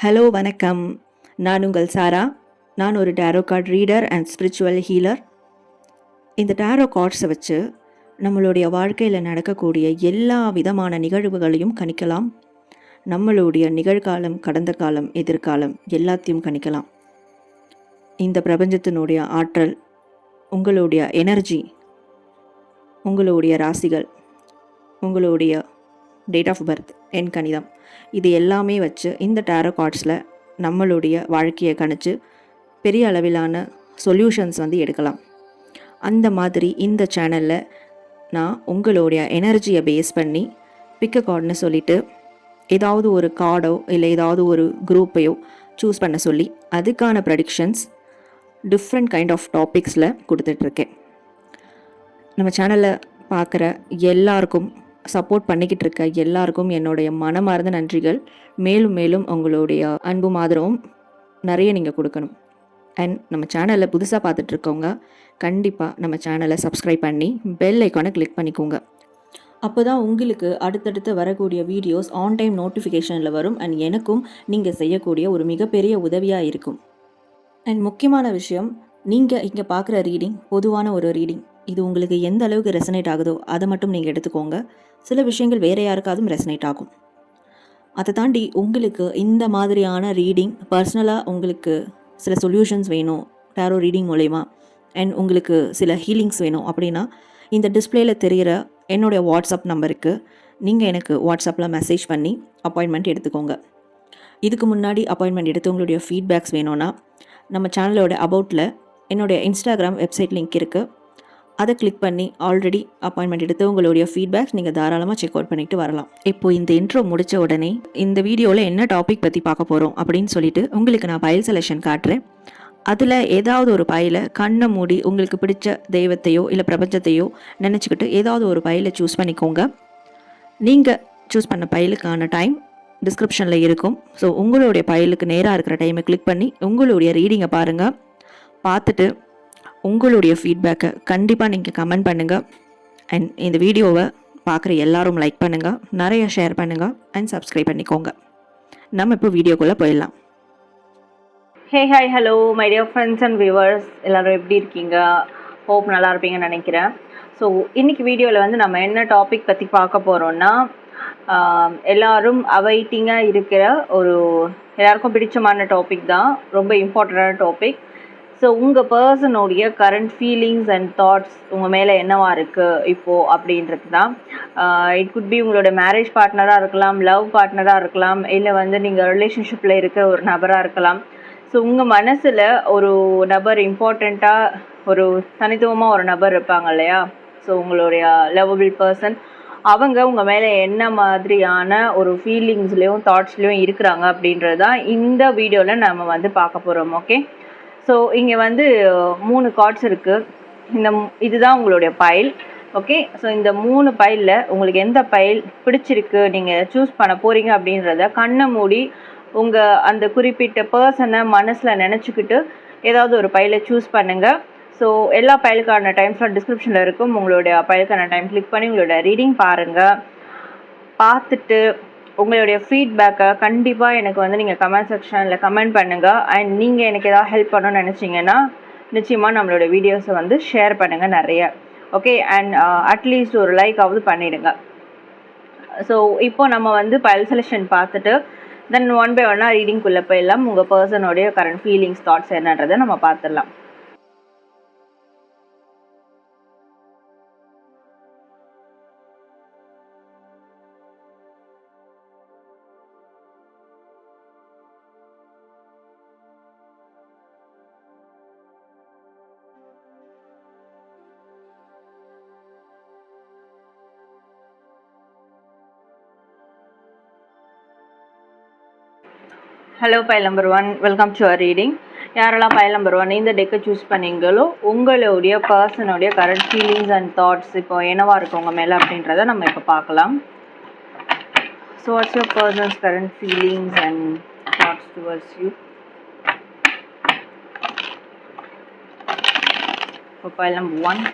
Hello வணக்கம். நான் உங்கள் சாரா. நான் ஒரு tarot card reader and spiritual healer. இந்த டேரோ கார்ட்ஸை வச்சு நம்மளுடைய வாழ்க்கையில் நடக்கக்கூடிய எல்லா விதமான நிகழ்வுகளையும் கணிக்கலாம். நம்மளுடைய நிகழ்காலம், கடந்த காலம், எதிர்காலம் எல்லாத்தையும் கணிக்கலாம். இந்த பிரபஞ்சத்தினுடைய ஆற்றல், உங்களுடைய எனர்ஜி, உங்களுடைய ராசிகள், உங்களுடைய டேட் ஆஃப் பர்த், எண் கணிதம், இது எல்லாமே வச்சு இந்த டேரோ கார்ட்ஸில் நம்மளுடைய வாழ்க்கையை கணிச்சு பெரிய அளவிலான சொல்யூஷன்ஸ் எடுக்கலாம். அந்த மாதிரி இந்த சேனலில் நான் உங்களுடைய எனர்ஜியை பேஸ் பண்ணி பிக்க கார்டுன்னு சொல்லிவிட்டு ஏதாவது ஒரு கார்டோ இல்லை ஏதாவது ஒரு குரூப்பையோ சூஸ் பண்ண சொல்லி அதுக்கான ப்ரெடிக்ஷன்ஸ் டிஃப்ரெண்ட் கைண்ட் ஆஃப் டாபிக்ஸில் கொடுத்துட்ருக்கேன். நம்ம சேனலை பார்க்குற எல்லாருக்கும், சப்போர்ட் பண்ணிக்கிட்டு இருக்க எல்லாருக்கும் என்னுடைய மனமார்ந்த நன்றிகள். மேலும் மேலும் உங்களுடைய அன்பும் ஆதரவும் நிறைய நீங்கள் கொடுக்கணும். அண்ட் நம்ம சேனலில் புதுசாக பார்த்துட்ருக்கவங்க கண்டிப்பாக நம்ம சேனலை சப்ஸ்கிரைப் பண்ணி பெல் ஐக்கானை கிளிக் பண்ணிக்கோங்க. அப்போ தான் உங்களுக்கு அடுத்தடுத்து வரக்கூடிய வீடியோஸ் ஆன் டைம் நோட்டிஃபிகேஷனில் வரும். அண்ட் எனக்கும் நீங்கள் செய்யக்கூடிய ஒரு மிகப்பெரிய உதவியாக இருக்கும். அண்ட் முக்கியமான விஷயம், நீங்கள் இங்கே பார்க்குற ரீடிங் பொதுவான ஒரு ரீடிங். இது உங்களுக்கு எந்த அளவுக்கு ரெசனேட் ஆகுதோ அதை மட்டும் நீங்கள் எடுத்துக்கோங்க. சில விஷயங்கள் வேறு யாருக்காவது ரெசனேட் ஆகும். அதை தாண்டி உங்களுக்கு இந்த மாதிரியான ரீடிங் பர்சனலாக உங்களுக்கு சில சொல்யூஷன்ஸ் வேணும் டேரோ ரீடிங் மூலயமா, அண்ட் உங்களுக்கு சில ஹீலிங்ஸ் வேணும் அப்படின்னா இந்த டிஸ்பிளேயில் தெரிகிற என்னுடைய வாட்ஸ்அப் நம்பருக்கு நீங்கள் எனக்கு வாட்ஸ்அப்பில் மெசேஜ் பண்ணி அப்பாயின்மெண்ட் எடுத்துக்கோங்க. இதுக்கு முன்னாடி அப்பாயின்மெண்ட் எடுத்து உங்களுடைய ஃபீட்பேக்ஸ் வேணும்னா நம்ம சேனலோட அபவுட்டில் என்னுடைய இன்ஸ்டாகிராம் வெப்சைட் லிங்க் இருக்குது. அதை கிளிக் பண்ணி ஆல்ரெடி அப்பாயின்மெண்ட் எடுத்து உங்களுடைய ஃபீட்பேக்ஸ் நீங்கள் தாராளமாக செக் அவுட் பண்ணிட்டு வரலாம். இப்போது இந்த இன்ட்ரோ முடித்த உடனே இந்த வீடியோவில் என்ன டாபிக் பற்றி பார்க்க போகிறோம் அப்படின்னு சொல்லிட்டு உங்களுக்கு நான் பைல் செலெக்ஷன் காட்டுறேன். அதில் ஏதாவது ஒரு பையில் கண்ணை மூடி உங்களுக்கு பிடிச்ச தெய்வத்தையோ இல்லை பிரபஞ்சத்தையோ நினச்சிக்கிட்டு ஏதாவது ஒரு பையில் சூஸ் பண்ணிக்கோங்க. நீங்கள் சூஸ் பண்ண பைலுக்கான டைம் டிஸ்கிரிப்ஷனில் இருக்கும். ஸோ உங்களுடைய பைலுக்கு நேராக இருக்கிற டைமை கிளிக் பண்ணி உங்களுடைய ரீடிங்கை பாருங்கள். பார்த்துட்டு உங்களுடைய ஃபீட்பேக்கை கண்டிப்பாக நீங்கள் கமெண்ட் பண்ணுங்கள். அண்ட் இந்த வீடியோவை பார்க்குற எல்லாரும் லைக் பண்ணுங்கள், நிறைய ஷேர் பண்ணுங்கள் அண்ட் சப்ஸ்கிரைப் பண்ணிக்கோங்க. நம்ம இப்போ வீடியோக்குள்ளே போயிடலாம். Hi hello my dear friends and viewers, எல்லோரும் எப்படி இருக்கீங்க? ஹோப் நல்லா இருப்பீங்கன்னு நினைக்கிறேன். ஸோ இன்றைக்கி வீடியோவில் நம்ம என்ன டாபிக் பற்றி பார்க்க போகிறோன்னா, எல்லோரும் அவைட்டிங்காக இருக்கிற எல்லாருக்கும் பிடிச்சமான டாபிக் தான், ரொம்ப இம்பார்ட்டண்டான டாபிக். ஸோ உங்கள் பர்சனுடைய கரண்ட் ஃபீலிங்ஸ் அண்ட் தாட்ஸ் உங்கள் மேலே என்னவா இருக்குது இப்போது அப்படின்றது தான். இட் குட் பி உங்களோட மேரேஜ் பார்ட்னராக இருக்கலாம், லவ் பார்ட்னராக இருக்கலாம், இல்லை நீங்கள் ரிலேஷன்ஷிப்பில் இருக்கிற ஒரு நபராக இருக்கலாம். ஸோ உங்கள் மனசில் ஒரு நபர் இம்பார்ட்டண்ட்டாக, ஒரு தனித்துவமாக ஒரு நபர் இருப்பாங்க இல்லையா? ஸோ உங்களுடைய லவ்வபிள் பர்சன், அவங்க உங்கள் மேலே என்ன மாதிரியான ஒரு ஃபீலிங்ஸ்லேயும் தாட்ஸ்லேயும் இருக்கிறாங்க அப்படின்றது தான் இந்த வீடியோவில் நம்ம பார்க்க போகிறோம். ஓகே, ஸோ இங்கே 3 கார்ட்ஸ் இருக்குது. இதுதான் உங்களுடைய பைல். ஓகே, ஸோ இந்த 3 பைலில் உங்களுக்கு எந்த பைல் பிடிச்சிருக்கு, நீங்கள் சூஸ் பண்ண போகிறீங்க அப்படின்றத கண்ணை மூடி உங்கள் அந்த குறிப்பிட்ட பர்சனை மனசில் நினச்சிக்கிட்டு ஏதாவது ஒரு பைலை சூஸ் பண்ணுங்கள். ஸோ எல்லா பைலுக்கான டைம்ஸ்லாம் டிஸ்கிரிப்ஷனில் இருக்கும். உங்களுடைய பைலுக்கான டைம் கிளிக் பண்ணி உங்களோட ரீடிங் பாருங்கள். பார்த்துட்டு உங்களுடைய ஃபீட்பேக்கை கண்டிப்பாக எனக்கு நீங்கள் கமெண்ட் செக்ஷனில் கமெண்ட் பண்ணுங்கள். அண்ட் நீங்கள் எனக்கு ஏதாவது ஹெல்ப் பண்ணணும்னு நினச்சிங்கன்னா நிச்சயமாக நம்மளோட வீடியோஸை ஷேர் பண்ணுங்கள் நிறைய. ஓகே, அண்ட் அட்லீஸ்ட் ஒரு லைக்காவது பண்ணிவிடுங்க. ஸோ இப்போ நம்ம பைல் செலெக்ஷன் பார்த்துட்டு தென் ஒன் பை ஒன்னாக ரீடிங்குள்ளே போயிடலாம். உங்கள் பர்சனோடைய கரண்ட் ஃபீலிங்ஸ், தாட்ஸ் என்னன்றதை நம்ம பார்த்துடலாம். Hello pile number 1, welcome to our reading. யாரெல்லாம் பைல் நம்பர் 1 இந்த டெக்கை சூஸ் பண்ணிங்களோ உங்களுடைய பர்சனுடைய கரண்ட் ஃபீலிங்ஸ் அண்ட் தாட்ஸ் இப்போ என்னவா இருக்குது உங்கள் மேலே அப்படின்றத நம்ம இப்போ பார்க்கலாம். So what's your person's current feelings and thoughts towards you? இப்போ pile number 1,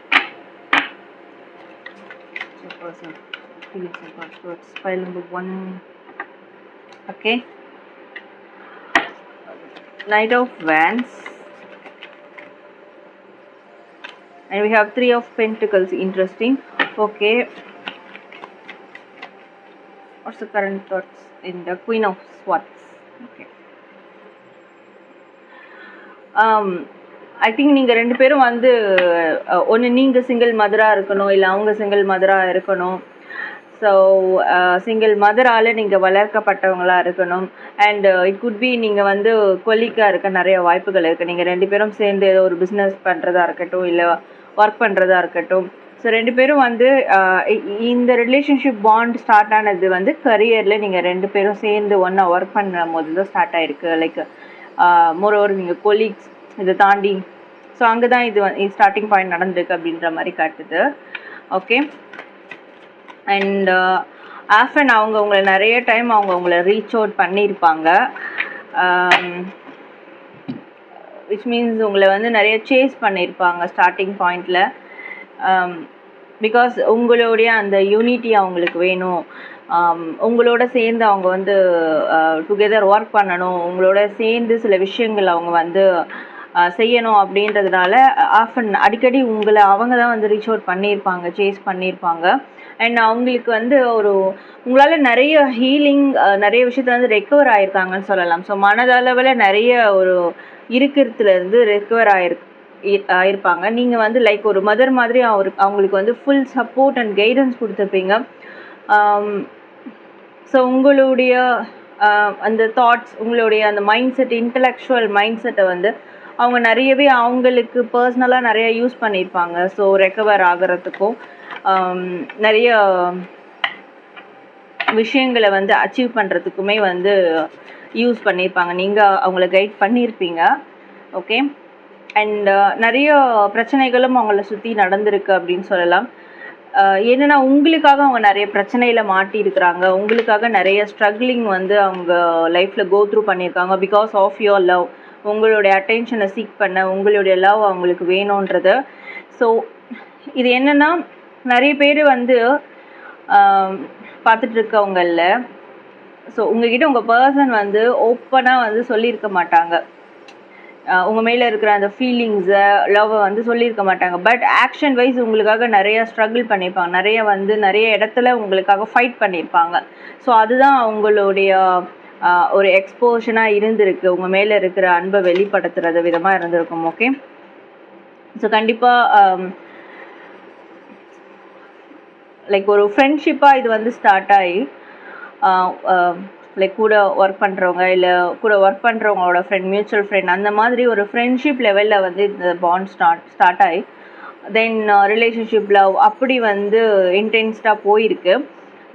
person feelings and thoughts towards pile number 1. Okay, Knight of Wands, and we have Three of Pentacles. Interesting. Okay, what's the current thoughts in the Queen of Swords? Okay. I think நீங்கள் ரெண்டு பேரும் வந்து ஒன்று நீங்கள் single மதராக இருக்கணும், இல்லை அவங்க single மதராக இருக்கணும். ஸோ சிங்கிள் மதரால் நீங்கள் வளர்க்கப்பட்டவங்களாக இருக்கணும். அண்ட் இட் குட் பி நீங்கள் வந்து கொலிக்காக இருக்க நிறைய வாய்ப்புகள் இருக்குது. நீங்கள் ரெண்டு பேரும் சேர்ந்து ஏதோ ஒரு பிஸ்னஸ் பண்ணுறதா இருக்கட்டும், இல்லை ஒர்க் பண்ணுறதா இருக்கட்டும். ஸோ ரெண்டு பேரும் வந்து இந்த ரிலேஷன்ஷிப் பாண்ட் ஸ்டார்ட் ஆனது வந்து கரியரில் நீங்கள் ரெண்டு பேரும் சேர்ந்து ஒன்றா ஒர்க் பண்ணும் போது தான் ஸ்டார்ட் ஆகிருக்கு. லைக் மோரோவர் நீங்கள் கொலீக்ஸ் இதை தாண்டி, ஸோ அங்கே தான் இது ஸ்டார்டிங் பாயிண்ட் நடந்திருக்கு அப்படின்ற மாதிரி காட்டுது. ஓகே, அண்ட் ஆஃபன் அவங்க உங்களை நிறைய டைம் அவங்க உங்களை ரீச் அவுட் பண்ணியிருப்பாங்க. விச் மீன்ஸ் உங்களை வந்து நிறைய சேஸ் பண்ணியிருப்பாங்க ஸ்டார்டிங் பாயிண்டில். பிகாஸ் உங்களுடைய அந்த யூனிட்டி அவங்களுக்கு வேணும், உங்களோட சேர்ந்து அவங்க வந்து டுகெதர் ஒர்க் பண்ணணும், உங்களோட சேர்ந்து சில விஷயங்கள் அவங்க வந்து செய்யணும் அப்படின்றதுனால ஆஃபன் அடிக்கடி உங்களை அவங்க தான் வந்து ரீச் அவுட் பண்ணியிருப்பாங்க, சேஸ் பண்ணியிருப்பாங்க. அண்ட் அவங்களுக்கு வந்து ஒரு உங்களால் நிறைய ஹீலிங், நிறைய விஷயத்துல வந்து ரெக்கவர் ஆகிருக்காங்கன்னு சொல்லலாம். ஸோ மனதளவில் நிறைய ஒரு இருக்கிறதுலேருந்து ரெக்கவர் ஆயிருப்பாங்க. நீங்கள் வந்து லைக் ஒரு மதர் மாதிரி அவங்களுக்கு வந்து ஃபுல் சப்போர்ட் அண்ட் கைடன்ஸ் கொடுத்துருப்பீங்க. ஸோ உங்களுடைய அந்த தாட்ஸ், உங்களுடைய அந்த மைண்ட் செட், இன்டலெக்சுவல் மைண்ட் செட்டை வந்து அவங்க நிறையவே அவங்களுக்கு பர்சனலாக நிறைய யூஸ் பண்ணியிருப்பாங்க. ஸோ ரெக்கவர் ஆகிறதுக்கும் நிறைய விஷயங்களை வந்து அச்சீவ் பண்ணுறதுக்குமே வந்து யூஸ் பண்ணியிருப்பாங்க. நீங்கள் அவங்கள கைட் பண்ணியிருப்பீங்க. ஓகே, அண்ட் நிறைய பிரச்சனைகளும் அவங்கள சுற்றி நடந்திருக்கு அப்படின்னு சொல்லலாம். என்னென்னா உங்களுக்காக அவங்க நிறைய பிரச்சனையில் மாட்டியிருக்கிறாங்க, உங்களுக்காக நிறைய ஸ்ட்ரகிளிங் வந்து அவங்க லைஃப்பில் கோ த்ரூ பண்ணியிருக்காங்க. பிகாஸ் ஆஃப் யுவர் லவ், உங்களுடைய அட்டென்ஷனை சீக் பண்ண, உங்களுடைய லவ் அவங்களுக்கு வேணுன்றது. ஸோ இது என்னென்னா நிறைய பேர் வந்து பார்த்துட்ருக்கவங்களில், ஸோ உங்ககிட்ட உங்கள் பர்சன் வந்து ஓப்பனாக வந்து சொல்லியிருக்க மாட்டாங்க, உங்கள் மேலே இருக்கிற அந்த ஃபீலிங்ஸை, லவ்வை வந்து சொல்லியிருக்க மாட்டாங்க. பட் ஆக்ஷன் வைஸ் உங்களுக்காக நிறைய ஸ்ட்ரகிள் பண்ணியிருப்பாங்க, நிறைய இடத்துல உங்களுக்காக ஃபைட் பண்ணியிருப்பாங்க. ஸோ அதுதான் அவங்களுடைய ஒரு எக்ஸ்போஷனாக இருந்திருக்கு, உங்கள் மேலே இருக்கிற அன்பை வெளிப்படுத்துறது விதமாக இருந்திருக்கும். ஓகே, ஸோ கண்டிப்பாக லைக் ஒரு ஃப்ரெண்ட்ஷிப்பாக இது வந்து ஸ்டார்ட் ஆகி லைக் கூட ஒர்க் பண்ணுறவங்க, இல்லை கூட ஒர்க் பண்ணுறவங்களோட ஃப்ரெண்ட், மியூச்சுவல் ஃப்ரெண்ட், அந்த மாதிரி ஒரு ஃப்ரெண்ட்ஷிப் லெவலில் வந்து இந்த பாண்ட் ஸ்டார்ட் ஆகி தென் ரிலேஷன்ஷிப் லவ் அப்படி வந்து இன்டென்ஸ்டாக போயிருக்கு.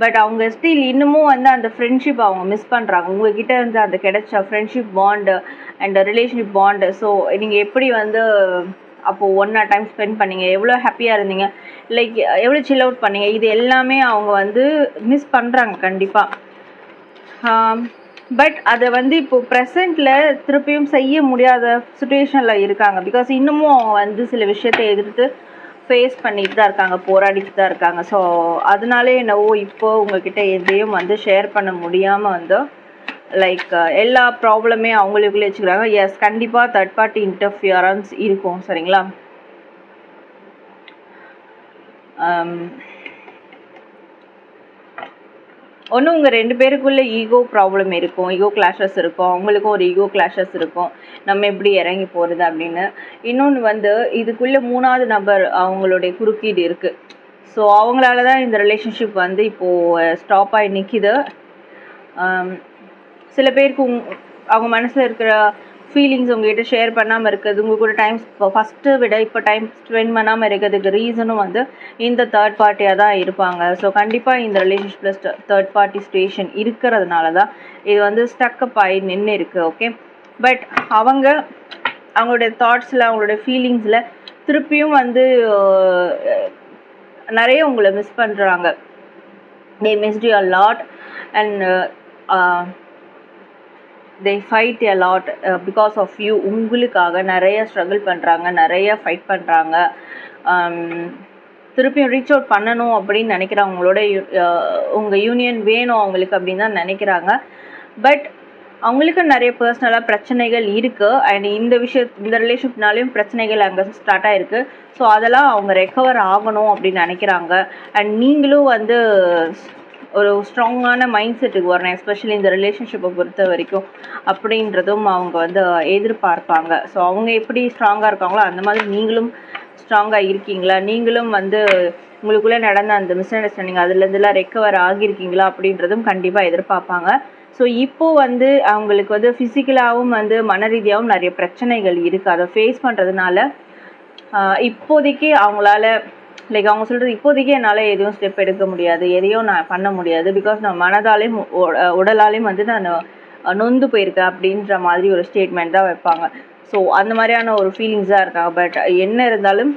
பட் அவங்க ஸ்டில் இன்னமும் வந்து அந்த ஃப்ரெண்ட்ஷிப் அவங்க மிஸ் பண்ணுறாங்க. உங்ககிட்ட இருந்து அந்த கிடைச்ச friendship bond and relationship bond. So நீங்கள் எப்படி வந்து அப்போது ஒன்றா டைம் ஸ்பெண்ட் பண்ணீங்க, எவ்வளோ ஹாப்பியாக இருந்தீங்க, லைக் எவ்வளோ சில் அவுட் பண்ணீங்க, இது எல்லாமே அவங்க வந்து மிஸ் பண்ணுறாங்க கண்டிப்பாக. பட் அதை வந்து இப்போது ப்ரெசண்ட்டில் திருப்பியும் செய்ய முடியாத சுச்சுவேஷனில் இருக்காங்க. பிகாஸ் இன்னமும் அவங்க வந்து சில விஷயத்தை எதிர்த்து ஃபேஸ் பண்ணிட்டு தான் இருக்காங்க, போராடிட்டு தான் இருக்காங்க. ஸோ அதனாலே என்னவோ இப்போது உங்ககிட்ட எதையும் வந்து ஷேர் பண்ண முடியாமல் வந்து லைக் எல்லா ப்ராப்ளமே அவங்களுக்குள்ளே வச்சுக்கிறாங்க. எஸ், கண்டிப்பாக தேர்ட் பார்ட்டி இன்டர்ஃபியரன்ஸ் இருக்கும். சரிங்களா? ஒன்று உங்கள் ரெண்டு பேருக்குள்ளே ஈகோ ப்ராப்ளம் இருக்கும், ஈகோ கிளாஷஸ் இருக்கும், அவங்களுக்கும் ஒரு ஈகோ கிளாஷஸ் இருக்கும், நம்ம எப்படி இறங்கி போகிறது அப்படின்னு. இன்னொன்று வந்து இதுக்குள்ளே மூணாவது நபர் அவங்களுடைய குறுக்கீடு இருக்குது. ஸோ அவங்களால தான் இந்த ரிலேஷன்ஷிப் வந்து இப்போது ஸ்டாப் ஆகி நிற்கிது. சில பேருக்கு அவங்க மனசில் இருக்கிற ஃபீலிங்ஸ் உங்கள்கிட்ட ஷேர் பண்ணாமல் இருக்கிறது, உங்கள் கூட டைம் ஃபஸ்ட்டு விட இப்போ டைம் ஸ்பெண்ட் பண்ணாமல் இருக்கிறதுக்கு ரீசனும் வந்து இந்த தேர்ட் பார்ட்டியாக தான் இருப்பாங்க. ஸோ கண்டிப்பாக இந்த ரிலேஷன்ஷிப்பில் தேர்ட் பார்ட்டி ஸ்டேஷன் இருக்கிறதுனால தான் இது வந்து ஸ்டக்கப் ஆகி நின்று இருக்குது. ஓகே, பட் அவங்களுடைய தாட்ஸில், அவங்களுடைய ஃபீலிங்ஸில் திருப்பியும் வந்து நிறைய உங்களை மிஸ் பண்ணுறாங்க. they missed you a lot and they fight a lot because of you. உங்களுக்காக நிறைய ஸ்ட்ரகிள் பண்ணுறாங்க, நிறைய ஃபைட் பண்ணுறாங்க. திருப்பியும் ரீச் அவுட் பண்ணணும் அப்படின்னு நினைக்கிறாங்க, உங்களோட உங்கள் யூனியன் வேணும் அவங்களுக்கு அப்படின்னு தான் நினைக்கிறாங்க. பட் அவங்களுக்கு நிறைய பர்சனலாக பிரச்சனைகள் இருக்குது. அண்ட் இந்த ரிலேஷன்ஷிப்னாலேயும் பிரச்சனைகள் அங்கே ஸ்டார்ட் ஆகிருக்கு. ஸோ அதெல்லாம் அவங்க ரெக்கவர் ஆகணும் அப்படின்னு நினைக்கிறாங்க. அண்ட் நீங்களும் வந்து ஒரு ஸ்ட்ராங்கான மைண்ட் செட்டுக்கு வரணும், எஸ்பெஷலி இந்த ரிலேஷன்ஷிப்பை பொறுத்த வரைக்கும் அப்படின்றதும் அவங்க வந்து எதிர்பார்ப்பாங்க. ஸோ அவங்க எப்படி ஸ்ட்ராங்காக இருக்காங்களோ அந்த மாதிரி நீங்களும் ஸ்ட்ராங்காக இருக்கீங்களா, நீங்களும் வந்து உங்களுக்குள்ளே நடந்த அந்த மிஸ் அண்டர்ஸ்டாண்டிங் அதுலேருந்துலாம் ரெக்கவர் ஆகியிருக்கீங்களா அப்படின்றதும் கண்டிப்பாக எதிர்பார்ப்பாங்க. ஸோ இப்போது வந்து அவங்களுக்கு வந்து ஃபிசிக்கலாகவும் வந்து மன ரீதியாகவும் நிறைய பிரச்சனைகள் இருக்குது. அதை ஃபேஸ் பண்ணுறதுனால இப்போதைக்கு அவங்களால லைக் அவங்க சொல்கிறது இப்போதைக்கு என்னால் எதையும் ஸ்டெப் எடுக்க முடியாது, எதையும் நான் பண்ண முடியாது, பிகாஸ் நான் மனதாலையும் உடலாலையும் வந்து நான் நொந்து போயிருக்கேன் அப்படின்ற மாதிரி ஒரு ஸ்டேட்மெண்ட் தான் வைப்பாங்க. ஸோ அந்த மாதிரியான ஒரு ஃபீலிங்ஸாக இருக்காங்க. பட் என்ன இருந்தாலும்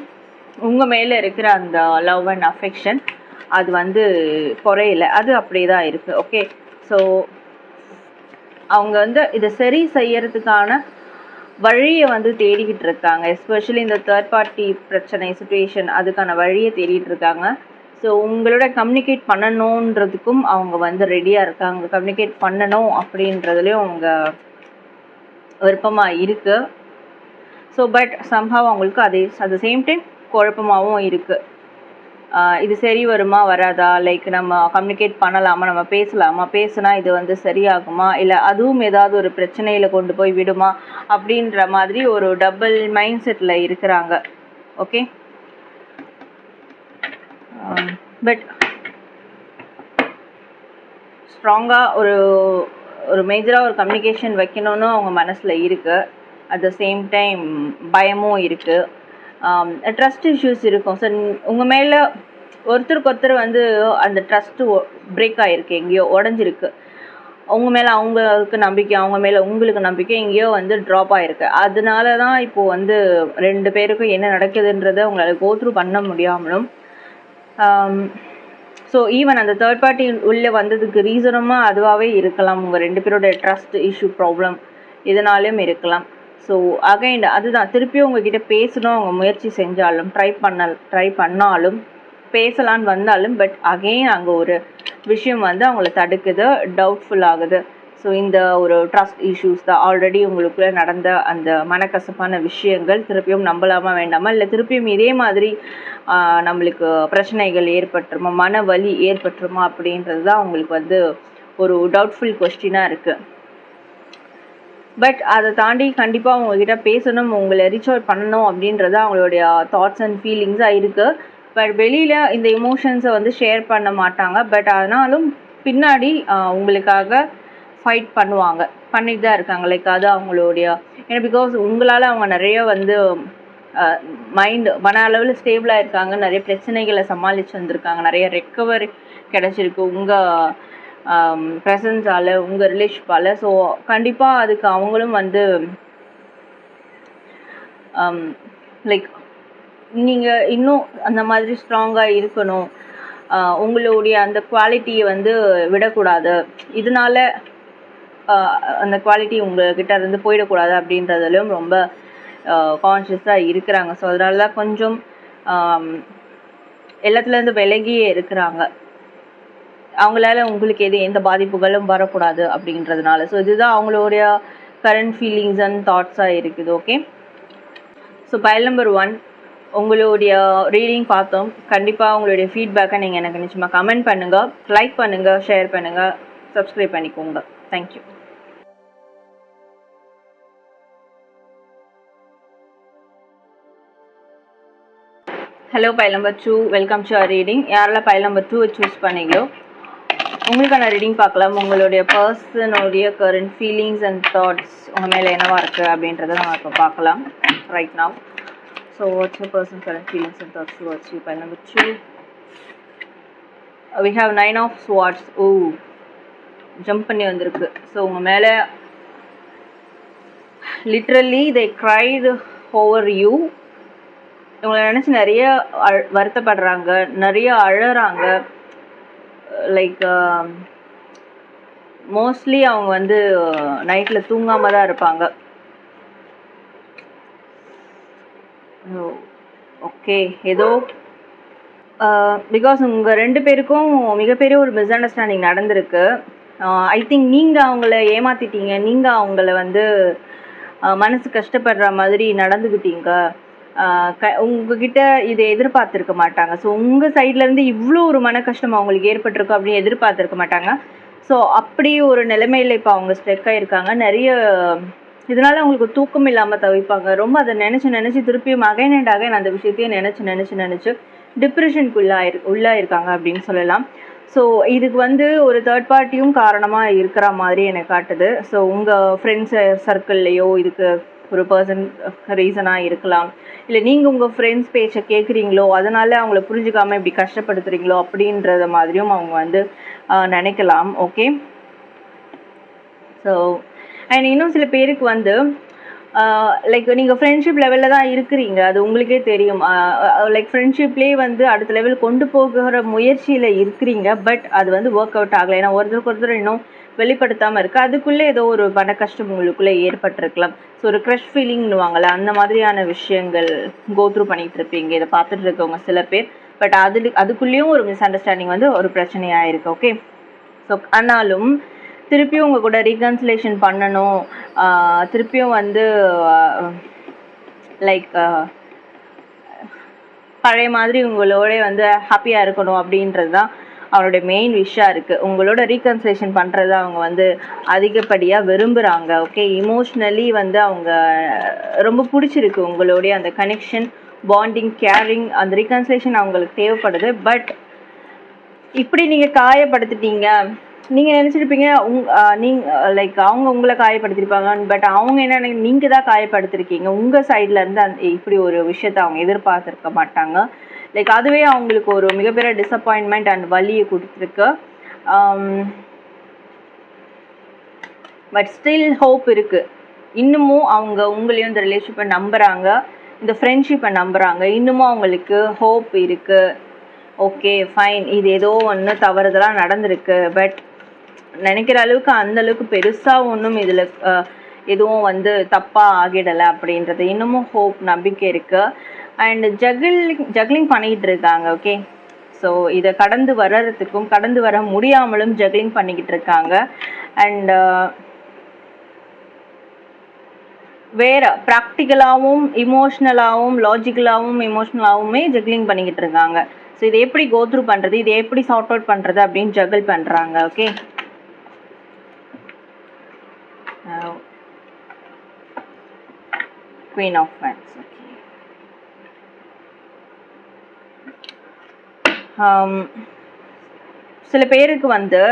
உங்கள் மேலே இருக்கிற அந்த லவ் அண்ட் அஃபெக்ஷன் அது வந்து குறையில, அது அப்படியே தான் இருக்குது. ஓகே, ஸோ அவங்க வந்து இதை சரி செய்யறதுக்கான வழியை வந்து தேடிக்கிட்டு இருக்காங்க. எஸ்பெஷலி இந்த தேர்ட் பார்ட்டி பிரச்சனை சுச்சுவேஷன் அதுக்கான வழியை தேடிட்டு இருக்காங்க. ஸோ உங்களோட கம்யூனிகேட் பண்ணணுன்றதுக்கும் அவங்க வந்து ரெடியாக இருக்காங்க. கம்யூனிகேட் பண்ணணும் அப்படின்றதுலேயும் அவங்க விருப்பமாக இருக்குது. ஸோ பட் சம்ஹவ் அவங்களுக்கு அட் த சேம் டைம் குழப்பமாகவும் இருக்குது. இது சரி வருமா வராதா, லைக் நம்ம கம்யூனிகேட் பண்ணலாமா, நம்ம பேசலாமா, பேசுனா இது வந்து சரியாகுமா, இல்லை அதுவும் ஏதாவது ஒரு பிரச்சனையில் கொண்டு போய் விடுமா அப்படின்ற மாதிரி ஒரு டபுள் மைண்ட் செட்டில் இருக்கிறாங்க. ஓகே, பட் ஸ்ட்ராங்காக ஒரு மேஜராக ஒரு கம்யூனிகேஷன் வைக்கணும்னு அவங்க மனசில் இருக்குது. அட் த சேம் டைம் பயமும் இருக்குது. ட்ரஸ்ட் இஷ்யூஸ் இருக்கும். ஸோ உங்கள் மேலே ஒருத்தருக்கு ஒருத்தர் வந்து அந்த ட்ரஸ்ட்டு பிரேக் ஆகிருக்கு, எங்கேயோ உடஞ்சிருக்கு. உங்கள் மேலே அவங்களுக்கு நம்பிக்கை, அவங்க மேலே உங்களுக்கு நம்பிக்கை எங்கேயோ வந்து ட்ராப் ஆகிருக்கு. அதனால தான் இப்போது வந்து 2 பேருக்கும் என்ன நடக்குதுன்றதை உங்களால் கோத்ரூ பண்ண முடியாமலும், ஸோ ஈவன் அந்த தேர்ட் பார்ட்டி உள்ளே வந்ததுக்கு ரீசனுமாக அதுவாகவே இருக்கலாம். உங்கள் 2 பேரோட ட்ரஸ்ட் இஷ்யூ ப்ராப்ளம் இதனாலும் இருக்கலாம். ஸோ அகைன் அதுதான், திருப்பியும் உங்ககிட்ட பேசணும் அவங்க முயற்சி செஞ்சாலும் ட்ரை பண்ணாலும் பேசலான்னு வந்தாலும் பட் அகெயின் அங்கே ஒரு விஷயம் வந்து அவங்கள தடுக்குது, டவுட்ஃபுல் ஆகுது. ஸோ இந்த ஒரு ட்ரஸ்ட் இஷ்யூஸ் தான். ஆல்ரெடி உங்களுக்குள்ளே நடந்த அந்த மனக்கசப்பான விஷயங்கள் திருப்பியும் நம்பலாமா வேண்டாமா, இல்லை திருப்பியும் இதே மாதிரி நம்மளுக்கு பிரச்சனைகள் ஏற்பட்டுருமா, மன வலி ஏற்பட்டுருமா அப்படின்றது தான் அவங்களுக்கு வந்து ஒரு டவுட்ஃபுல் கொஸ்டினாக இருக்குது. பட் அதை தாண்டி கண்டிப்பாக அவங்கக்கிட்ட பேசணும், உங்களை ரீச் அவுட் பண்ணணும் அப்படின்றது அவங்களுடைய தாட்ஸ் அண்ட் ஃபீலிங்ஸாக இருக்குது. பட் வெளியில் இந்த எமோஷன்ஸை வந்து ஷேர் பண்ண மாட்டாங்க. பட் ஆனாலும் பின்னாடி உங்களுக்காக ஃபைட் பண்ணிட்டு தான் இருக்காங்க. லைக் அது அவங்களுடைய ஏன்னா பிகாஸ் உங்களால் அவங்க நிறைய வந்து மன அளவில் ஸ்டேபிளாக இருக்காங்க, நிறைய பிரச்சனைகளை சமாளித்து வந்திருக்காங்க, நிறைய ரெக்கவரி கிடச்சிருக்கு உங்கள் ப்ரெசன்ஸால், உங்கள் ரிலேஷன்ஷிப்பால். ஸோ கண்டிப்பாக அதுக்கு அவங்களும் வந்து லைக் நீங்கள் இன்னும் அந்த மாதிரி ஸ்ட்ராங்காக இருக்கணும், உங்களுடைய அந்த குவாலிட்டியை வந்து விடக்கூடாது, இதனால அந்த குவாலிட்டி உங்கள்கிட்ட இருந்து போயிடக்கூடாது அப்படின்றதுலையும் ரொம்ப கான்ஷியஸாக இருக்கிறாங்க. ஸோ அதனால தான் கொஞ்சம் எல்லாத்துலேருந்து விலகியே இருக்கிறாங்க. அவங்களால உங்களுக்கு எந்த பாதிப்புகளும் வரக்கூடாது அப்படின்றதுனால. ஸோ இதுதான் அவங்களுடைய கரண்ட் ஃபீலிங்ஸ் அண்ட் தாட்ஸாக இருக்குது. ஓகே, ஸோ பைல் நம்பர் 1 உங்களுடைய ரீடிங் பார்த்தோம். கண்டிப்பாக உங்களுடைய ஃபீட்பேக்கை நீங்கள் எனக்கு நிச்சயமாக கமெண்ட் பண்ணுங்கள், லைக் பண்ணுங்கள், ஷேர் பண்ணுங்கள், சப்ஸ்கிரைப் பண்ணிக்கோங்க. Thank you. Hello, pile number 2, welcome to our reading. யாரெல்லாம் பைல் நம்பர் 2 சூஸ் பண்ணீங்களோ உங்களுக்கான ரீடிங் பார்க்கலாம். உங்களுடைய பர்சனுடைய கரண்ட் ஃபீலிங்ஸ் அண்ட் தாட்ஸ் உங்கள் மேலே என்னவா இருக்குது அப்படின்றத நம்ம இப்போ பார்க்கலாம் right now. So what's your person current feelings and thoughts towards you? Pile number 2 we have 9 of swords. Jump பண்ணி வந்திருக்கு. ஸோ உங்கள் மேலே literally they cried over you. இவங்களை நினச்சி நிறைய வருத்தப்படுறாங்க, நிறைய அழறாங்க. லைக் மோஸ்ட்லி அவங்க வந்து நைட்டில் தூங்காமல் தான் இருப்பாங்க. ஓகே, ஏதோ பிகாஸ் உங்கள் 2 பேருக்கும் மிகப்பெரிய ஒரு மிஸ் அண்டர்ஸ்டாண்டிங் நடந்திருக்கு. ஐ திங்க் நீங்கள் அவங்கள ஏமாற்றிட்டீங்க, நீங்கள் அவங்கள வந்து மனசு கஷ்டப்படுற மாதிரி நடந்துக்கிட்டீங்க. உங்ககிட்ட இதை எதிர்பார்த்துருக்க மாட்டாங்க. ஸோ உங்கள் சைட்லேருந்து இவ்வளோ ஒரு மன கஷ்டம் அவங்களுக்கு ஏற்பட்டிருக்கும் அப்படின்னு எதிர்பார்த்துருக்க மாட்டாங்க. ஸோ அப்படி ஒரு நிலைமையில் இப்போ அவங்க ஸ்ட்ரெக் ஆகிருக்காங்க. நிறைய இதனால் அவங்களுக்கு தூக்கம் இல்லாமல் தவிப்பாங்க. ரொம்ப அதை நினச்சி திருப்பியும் அகைன் அண்ட் அகைன் அந்த விஷயத்தையும் நினச்சி உள்ளாயிருக்காங்க அப்படின்னு சொல்லலாம். ஸோ இதுக்கு வந்து ஒரு தேர்ட் பார்ட்டியும் காரணமாக இருக்கிற மாதிரி எனக்கு காட்டுது. ஸோ உங்கள் ஃப்ரெண்ட்ஸ் சர்க்கிள்லேயோ இதுக்கு ஒரு பர்சன் ரீசனாக இருக்கலாம். இல்லை நீங்கள் உங்கள் ஃப்ரெண்ட்ஸ் பேச்சை கேட்குறீங்களோ அதனால் அவங்கள புரிஞ்சுக்காமல் இப்படி கஷ்டப்படுத்துகிறீங்களோ அப்படின்றத மாதிரியும் அவங்க வந்து நினைக்கலாம். ஓகே. ஸோ அண்ட் இன்னும் சில பேருக்கு வந்து லைக் நீங்கள் ஃப்ரெண்ட்ஷிப் லெவலில் தான் இருக்கிறீங்க, அது உங்களுக்கே தெரியும். லைக் ஃப்ரெண்ட்ஷிப்லேயே வந்து அடுத்த லெவல் கொண்டு போகிற முயற்சியில் இருக்கிறீங்க. பட் அது வந்து ஒர்க் அவுட் ஆகலை. ஏன்னா ஒருத்தர் இன்னும் வெளிப்படுத்தாமல் இருக்குது. அதுக்குள்ளே ஏதோ ஒரு மன கஷ்டம் உங்களுக்குள்ளே ஏற்பட்டிருக்கலாம். ஸோ ஒரு க்ரஷ் ஃபீலிங்னுவாங்கள்ல, அந்த மாதிரியான விஷயங்கள் கோத்ரூ பண்ணிகிட்டு இருப்பீங்க இதை பார்த்துட்டு இருக்கவங்க சில பேர். பட் அதுக்குள்ளேயும் ஒரு மிஸ் அண்டர்ஸ்டாண்டிங் வந்து ஒரு பிரச்சனையாக இருக்குது. ஓகே. ஸோ ஆனாலும் திருப்பியும் உங்கள் கூட ரீகன்சிலேஷன் பண்ணணும், திருப்பியும் வந்து லைக் பழைய மாதிரி உங்களோட வந்து ஹாப்பியாக இருக்கணும் அப்படின்றது தான் அவனுடைய மெயின் விஷயம் இருக்குது. உங்களோட ரீகன்சிலேஷன் பண்ணுறது அவங்க வந்து அதிகப்படியாக விரும்புகிறாங்க. ஓகே. இமோஷ்னலி வந்து அவங்க ரொம்ப பிடிச்சிருக்கு உங்களுடைய அந்த கனெக்ஷன், பாண்டிங், கேரிங், அந்த ரீகன்சிலேஷன் அவங்களுக்கு தேவைப்படுது. பட் இப்படி நீங்கள் காயப்படுத்திட்டீங்க, நீங்கள் நினச்சிருப்பீங்க நீங்கள் லைக் அவங்க உங்களை காயப்படுத்திருப்பாங்க. பட் அவங்க என்ன நீங்கள் தான் காயப்படுத்திருக்கீங்க. உங்கள் சைட்லேருந்து அந்த இப்படி ஒரு விஷயத்தை அவங்க எதிர்பார்த்துருக்க மாட்டாங்க. லைக் அதுவே அவங்களுக்கு ஒரு மிகப்பெரிய டிசப்பாயின்மெண்ட் அண்ட் வலியை கொடுத்துருக்கு. பட் ஸ்டில் ஹோப் இருக்குது. இன்னமும் அவங்க உங்களையும் இந்த ரிலேஷன்ஷிப்பை நம்புகிறாங்க, இந்த ஃப்ரெண்ட்ஷிப்பை நம்புகிறாங்க. இன்னமும் அவங்களுக்கு ஹோப் இருக்குது. ஓகே ஃபைன், இது ஏதோ ஒன்று தவறுதலாக நடந்திருக்கு. பட் நினைக்கிற அளவுக்கு அந்த அளவுக்கு பெருசாக ஒன்றும் இதில் எதுவும் வந்து தப்பாக ஆகிடலை அப்படின்றது இன்னமும் ஹோப், நம்பிக்கை இருக்குது. அண்ட் ஜக்லிங் பண்ணிக்கிட்டு இருக்காங்க. ஓகே. ஸோ இதை கடந்து வர்றதுக்கும் கடந்து வர முடியாமலும் ஜக்லிங் பண்ணிக்கிட்டு இருக்காங்க. அண்ட் வேறு ப்ராக்டிக்கலாகவும் இமோஷ்னலாகவும் இமோஷ்னலாகவுமே ஜக்லிங் பண்ணிக்கிட்டு இருக்காங்க. ஸோ இதை எப்படி கோத்ரூ பண்ணுறது, இதை எப்படி சார்ட் அவுட் பண்ணுறது அப்படின்னு ஜகிள் பண்ணுறாங்க. ஓகே. Queen of Wands. சில பேருக்கு வந்து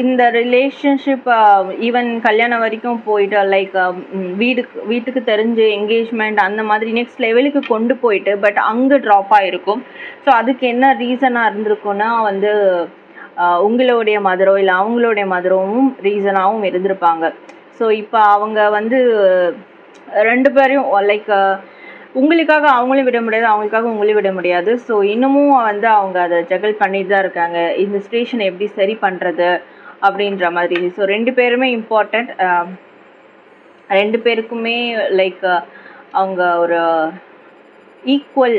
இந்த ரிலேஷன்ஷிப் ஈவன் கல்யாணம் வரைக்கும் போயிட்டு லைக் வீட்டுக்கு தெரிஞ்சு என்கேஜ்மெண்ட் அந்த மாதிரி நெக்ஸ்ட் லெவலுக்கு கொண்டு போயிட்டு பட் அங்கே ட்ராப் ஆகிருக்கும். ஸோ அதுக்கு என்ன ரீசனாக இருந்திருக்குன்னா வந்து உங்களுடைய மதரோ இல்லை அவங்களுடைய மதரோவும் ரீசனாகவும் இருந்திருப்பாங்க. ஸோ இப்போ அவங்க வந்து ரெண்டு பேரையும் லைக் உங்களுக்காக அவங்களையும் விட முடியாது, அவங்களுக்காக உங்களையும் விட முடியாது. ஸோ இன்னமும் வந்து அவங்க அதை ஜகிள் பண்ணிட்டு தான் இருக்காங்க, இந்த சிச்சுவேஷனை எப்படி சரி பண்ணுறது அப்படின்ற மாதிரி. ஸோ ரெண்டு பேருமே இம்பார்ட்டண்ட். ரெண்டு பேருக்குமே லைக் அவங்க ஒரு ஈக்குவல்